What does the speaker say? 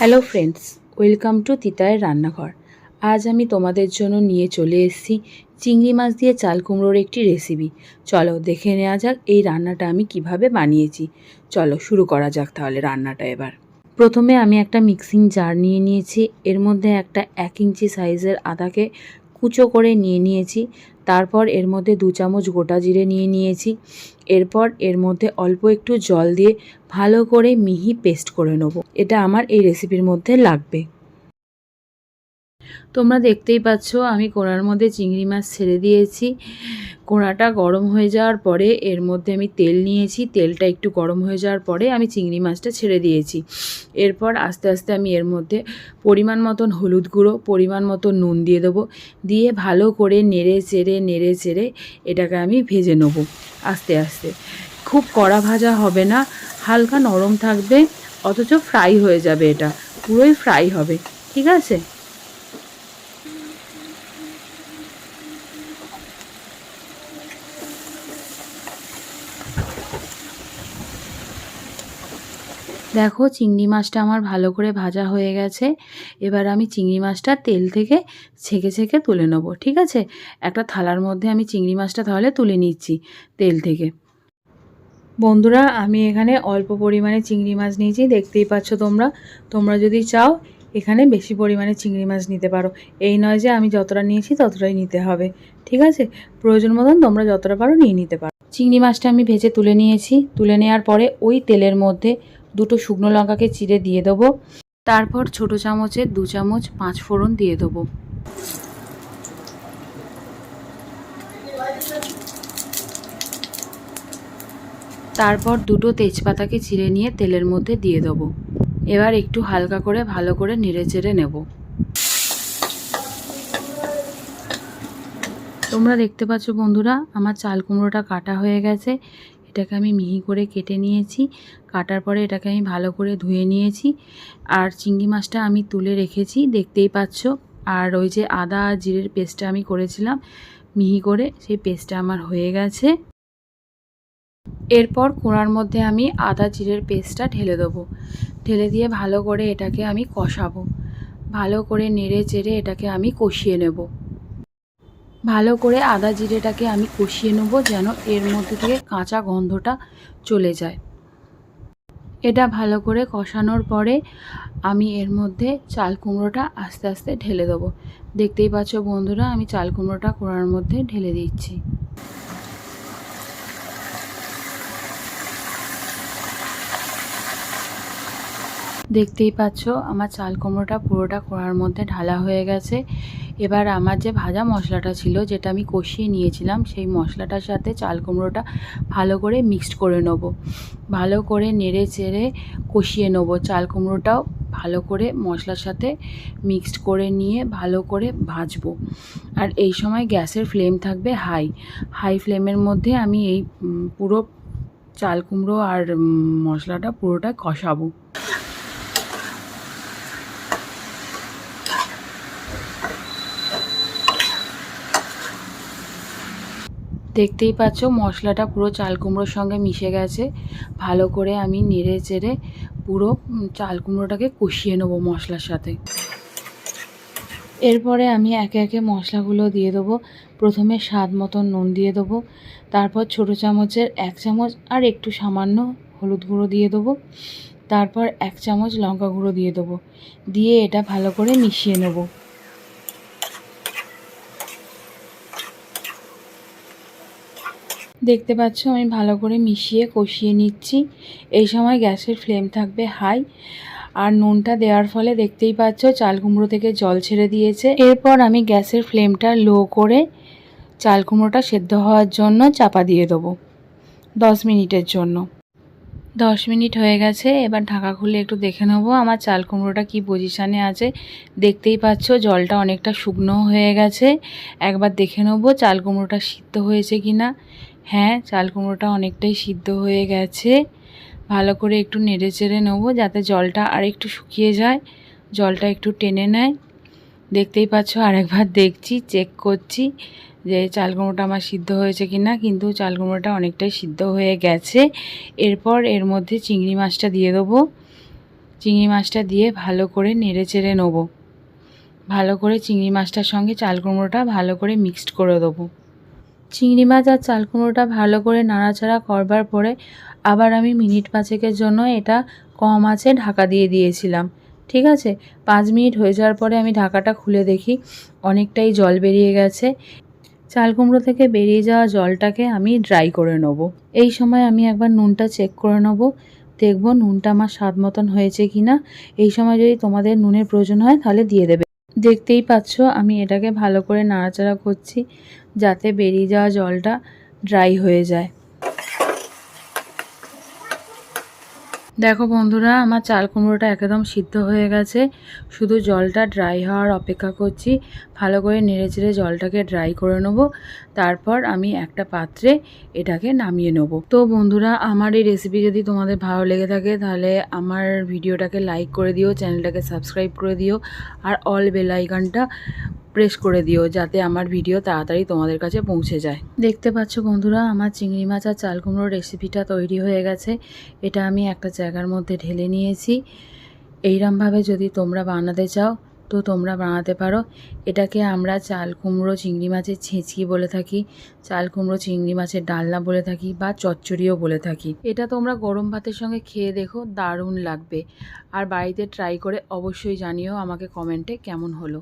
Hello friends, welcome to তিতাইয়ের রান্নাঘর। আজ আমি তোমাদের জন্য নিয়ে চলে এসেছি চিংড়ি মাছ দিয়ে চাল কুমড়োর একটি রেসিপি। চলো দেখে নেওয়া যাক এই রান্নাটা আমি কিভাবে বানিয়েছি। চলো শুরু করা যাক তাহলে রান্নাটা। এবার প্রথমে আমি একটা মিক্সিং জার নিয়ে নিয়েছি। এর মধ্যে একটা 1 ইঞ্চি সাইজের আদাকে কুচো করে নিয়ে নিয়েছি। তারপর এর মধ্যে 2 চামচ গোটা জিরে নিয়ে নিয়েছি। এরপর এর মধ্যে অল্প একটু জল দিয়ে ভালো করে মিহি পেস্ট করে নেব। এটা আমার এই রেসিপির মধ্যে লাগবে। তোমরা দেখতেই পাচ্ছ আমি কোড়ার মধ্যে চিংড়ি মাছ ছেড়ে দিয়েছি। কোড়াটা গরম হয়ে যাওয়ার পরে এর মধ্যে আমি তেল নিয়েছি। তেলটা একটু গরম হয়ে যাওয়ার পরে আমি চিংড়ি মাছটা ছেড়ে দিয়েছি। এরপর আস্তে আস্তে আমি এর মধ্যে পরিমাণ মতন হলুদ গুঁড়ো, পরিমাণ মতো নুন দিয়ে দেবো। দিয়ে ভালো করে নেড়ে চেড়ে এটাকে আমি ভেজে নেব আস্তে আস্তে। খুব কড়া ভাজা হবে না, হালকা নরম থাকবে, অথচ ফ্রাই হয়ে যাবে। এটা পুরোই ফ্রাই হবে, ঠিক আছে? দেখো চিংড়ি মাছটা আমার ভালো করে ভাজা হয়ে গেছে। এবার আমি চিংড়ি মাছটা তেল থেকে ছেঁকে তুলে নেব, ঠিক আছে? একটা থালার মধ্যে আমি চিংড়ি মাছটা তাহলে তুলে নিচ্ছি তেল থেকে। বন্ধুরা, আমি এখানে অল্প পরিমাণে চিংড়ি মাছ নিয়েছি, দেখতেই পাচ্ছ তোমরা। তোমরা যদি চাও এখানে বেশি পরিমাণে চিংড়ি মাছ নিতে পারো। এই নয় যে আমি যতটা নিয়েছি ততটাই নিতে হবে, ঠিক আছে? প্রয়োজন মতন তোমরা যতটা পারো নিয়ে নিতে পারো। চিংড়ি মাছটা আমি ভেজে তুলে নিয়েছি। তুলে নেওয়ার পরে ওই তেলের মধ্যে 2টো শুকনো লঙ্কাকে চিড়ে দিয়ে দেবো। তারপর ছোটো চামচের 2 চামচ 5 ফোড়ন দিয়ে দেবো। তারপর 2টো তেজপাতাকে চিড়ে নিয়ে তেলের মধ্যে দিয়ে দেবো। এবার একটু হালকা করে ভালো করে নেড়ে চেড়ে নেব। তোমরা দেখতে পাচ্ছ বন্ধুরা, আমার চাল কুমড়োটা কাটা হয়ে গেছে। এটাকে আমি মিহি করে কেটে নিয়েছি। কাটার পরে এটাকে আমি ভালো করে ধুয়ে নিয়েছি। আর চিংড়ি মাছটা আমি তুলে রেখেছি, দেখতেই পাচ্ছ। আর ওই যে আদা আর জিরের পেস্টটা আমি করেছিলাম মিহি করে, সেই পেস্টটা আমার হয়ে গেছে। এরপর কোড়ার মধ্যে আমি আদা জিরের পেস্টটা ঢেলে দেবো। ঢেলে দিয়ে ভালো করে এটাকে আমি কষাবো। ভালো করে নেড়ে চেড়ে এটাকে আমি কষিয়ে নেব। ভালো করে আদা জিরেটাকে আমি কষিয়ে নেব, যেন এর মধ্যে থেকে কাঁচা গন্ধটা চলে যায়। এটা ভালো করে কষানোর পরে আমি এর মধ্যে চাল কুমড়োটা আস্তে আস্তে ঢেলে দেবো। দেখতেই পাচ্ছ বন্ধুরা, আমি চাল কুমড়োটা কোড়ার মধ্যে ঢেলে দিচ্ছি। দেখতেই পাচ্ছ আমার চাল কুমড়োটা পুরোটা কোড়ার মধ্যে ঢালা হয়ে গেছে। এবার আমার যে ভাজা মশলাটা ছিল, যেটা আমি কষিয়ে নিয়েছিলাম, সেই মশলাটার সাথে চাল কুমড়োটা ভালো করে মিক্সড করে নেব। ভালো করে নেড়ে চেড়ে কষিয়ে নেব। চাল কুমড়োটাও ভালো করে মশলার সাথে মিক্সড করে নিয়ে ভালো করে ভাজবো। আর এই সময় গ্যাসের ফ্লেম থাকবে হাই ফ্লেমের মধ্যে আমি এই পুরো চাল কুমড়ো আর মশলাটা পুরোটা কষাবো। দেখতেই পাচ্ছ মশলাটা পুরো চাল কুমড়োর সঙ্গে মিশে গেছে। ভালো করে আমি নেড়ে চেড়ে পুরো চাল কুমড়োটাকে কষিয়ে নেবো মশলার সাথে। এরপরে আমি একে একে মশলাগুলো দিয়ে দেবো। প্রথমে স্বাদ মতন নুন দিয়ে দেবো। তারপর ছোটো চামচের 1 চামচ আর একটু সামান্য হলুদ গুঁড়ো দিয়ে দেবো। তারপর 1 চামচ লঙ্কা গুঁড়ো দিয়ে দেবো। দিয়ে এটা ভালো করে মিশিয়ে নেবো। দেখতে পাচ্ছ আমি ভালো করে মিশিয়ে কষিয়ে নিচ্ছি। এই সময় গ্যাসের ফ্লেম থাকবে হাই। আর নুনটা দেওয়ার ফলে দেখতেই পাচ্ছ চাল কুমড়ো থেকে জল ছেড়ে দিয়েছে। এরপর আমি গ্যাসের ফ্লেমটা লো করে চাল কুমড়োটা সেদ্ধ হওয়ার জন্য চাপা দিয়ে দেবো 10 মিনিটের জন্য। 10 মিনিট হয়ে গেছে। এবার ঢাকা খুলে একটু দেখে নেবো আমার চাল কুমড়োটা কী পজিশানে আছে। দেখতেই পাচ্ছ জলটা অনেকটা শুকনো হয়ে গেছে। একবার দেখে নেবো চাল কুমড়োটা সিদ্ধ হয়েছে কি না। হ্যাঁ, চাল কুমড়োটা অনেকটাই সিদ্ধ হয়ে গেছে। ভালো করে একটু নেড়ে চেড়ে নেবো যাতে জলটা আর একটু শুকিয়ে যায়, জলটা একটু টেনে নেয়। দেখতেই পাচ্ছ আরেকবার দেখছি, চেক করছি যে চাল কুমড়োটা আমার সিদ্ধ হয়েছে কি না। কিন্তু চাল কুমড়োটা অনেকটাই সিদ্ধ হয়ে গেছে। এরপর এর মধ্যে চিংড়ি মাছটা দিয়ে দেবো। চিংড়ি মাছটা দিয়ে ভালো করে নেড়ে চেড়ে নেবো। ভালো করে চিংড়ি মাছটার সঙ্গে চাল কুমড়োটা ভালো করে মিক্সড করে দেবো। চিংড়ি মাছ আর চাল কুমড়োটা ভালো করে নাড়াচাড়া করবার পরে আবার আমি মিনিট 5-এর জন্য এটা কম আঁচে ঢাকা দিয়ে দিয়েছিলাম। ঠিক আছে, 5 মিনিট হয়ে যাওয়ার পরে আমি ঢাকাটা খুলে দেখি অনেকটাই জল বেরিয়ে গেছে। চাল কুমড়ো থেকে বেরিয়ে যাওয়া জলটাকে আমি ড্রাই করে নেব। এই সময় আমি একবার নুনটা চেক করে নেব, দেখব নুনটা আমার স্বাদ মতন হয়েছে কি না। এই সময় যদি তোমাদের নুনের প্রয়োজন হয় তাহলে দিয়ে দেবে। দেখতেই পাচ্ছ আমি এটাকে ভালো করে নাড়াচাড়া করছি যাতে বেরিয়ে যাওয়া জলটা ড্রাই হয়ে যায়। দেখো বন্ধুরা, আমার চাল কুমড়োটা একদম সিদ্ধ হয়ে গেছে, শুধু জলটা ড্রাই হওয়ার অপেক্ষা করছি। ভালো করে নেড়েচেড়ে জলটাকে ড্রাই করে নেব, তারপর আমি একটা পাত্রে এটাকে নামিয়ে নেব। তো বন্ধুরা, আমার এই রেসিপি যদি তোমাদের ভালো লেগে থাকে তাহলে আমার ভিডিওটাকে লাইক করে দিও, চ্যানেলটাকে সাবস্ক্রাইব করে দিও, আর অল বেল আইকনটা প্রেস করে দিও যাতে আমার ভিডিও তাড়াতাড়ি তোমাদের কাছে পৌঁছে যায়। দেখতে পাচ্ছ বন্ধুরা, আমার চিংড়ি মাছ আর চাল কুমড়োর রেসিপিটা তৈরি হয়ে গেছে। এটা আমি একটা জায়গার মধ্যে ঢেলে নিয়েছি। এইরকমভাবে যদি তোমরা বানাতে চাও তো তোমরা বানাতে পারো। এটাকে আমরা চাল কুমড়ো চিংড়ি মাছের ছেঁচি বলে থাকি, চাল কুমড়ো চিংড়ি মাছের ডালনা বলে থাকি, বা চচ্চড়িও বলে থাকি। এটা তোমরা গরম ভাতের সঙ্গে খেয়ে দেখো, দারুণ লাগবে। আর বাড়িতে ট্রাই করে অবশ্যই জানিও আমাকে কমেন্টে কেমন হলো।